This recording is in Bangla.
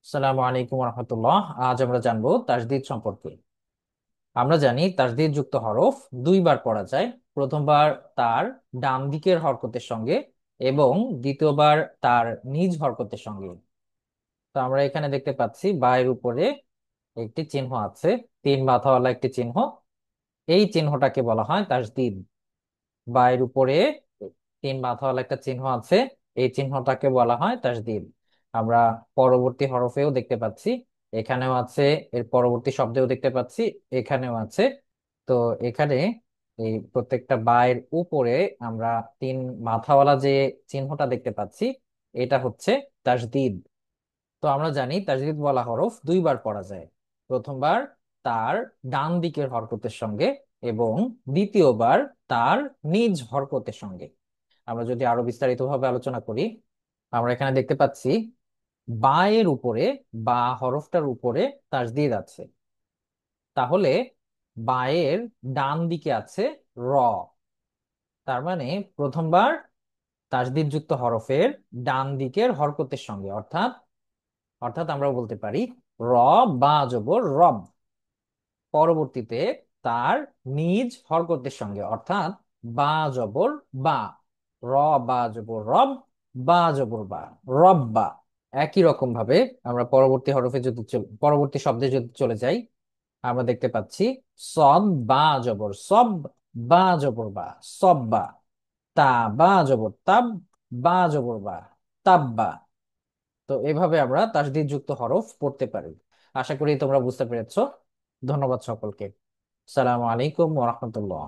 আসসালামু আলাইকুম রহমতুল্লাহ। আজ আমরা জানবো তাসদিদ সম্পর্কে। আমরা জানি তাসদিদ যুক্ত হরফ দুইবার পড়া যায়। প্রথমবার তার ডান দিকের হরকতের সঙ্গে এবং দ্বিতীয়বার তার নিজ হরকতের সঙ্গে। তো আমরা এখানে দেখতে পাচ্ছি বায়ের উপরে একটি চিহ্ন আছে, তিন মাথাওয়ালা একটি চিহ্ন। এই চিহ্নটাকে বলা হয় তাসদিদ। বায়ের উপরে তিন মাথাওয়ালা একটা চিহ্ন আছে, এই চিহ্নটাকে বলা হয় তাসদিদ। আমরা পরবর্তী হরফেও দেখতে পাচ্ছি, এখানেও আছে, এর পরবর্তী শব্দেও দেখতে পাচ্ছি, এখানেও আছে। তো এখানে এই প্রত্যেকটা বায়ের উপরে আমরা তিন মাথাওয়ালা যে চিহ্নটা দেখতে পাচ্ছি, এটা হচ্ছে তাসদিদ। তো আমরা জানি তাজদিদ বলা হরফ দুইবার পড়া যায়। প্রথমবার তার ডান দিকের হরকতের সঙ্গে এবং দ্বিতীয়বার তার নিজ হরকতের সঙ্গে। আমরা যদি আরো বিস্তারিতভাবে আলোচনা করি, আমরা এখানে দেখতে পাচ্ছি বায়ের উপরে, বা হরফটার উপরে তাজদিদ আছে। তাহলে বায়ের ডান দিকে আছে র। তার মানে প্রথমবার তাজদিদ যুক্ত হরফের ডান দিকের হরকতের সঙ্গে, অর্থাৎ অর্থাৎ আমরা বলতে পারি র, বা জবর রব। পরবর্তীতে তার নিজ হরকতের সঙ্গে, অর্থাৎ বা জবর বা। র, বা জবর রব, বা জবর বা, রব্বা। একই রকম ভাবে আমরা পরবর্তী হরফে যদি পরবর্তী শব্দে যদি চলে যাই, আমরা দেখতে পাচ্ছি সব, বা জবর সব, বা জবর বা, সব্বা। তা, বা জবর তাব, বা জবর বা, তাব্বা। তো এভাবে আমরা তাসদিদ যুক্ত হরফ পড়তে পারি। আশা করি তোমরা বুঝতে পেরেছো। ধন্যবাদ সকলকে। আসসালামু আলাইকুম ওয়া রাহমাতুল্লাহ।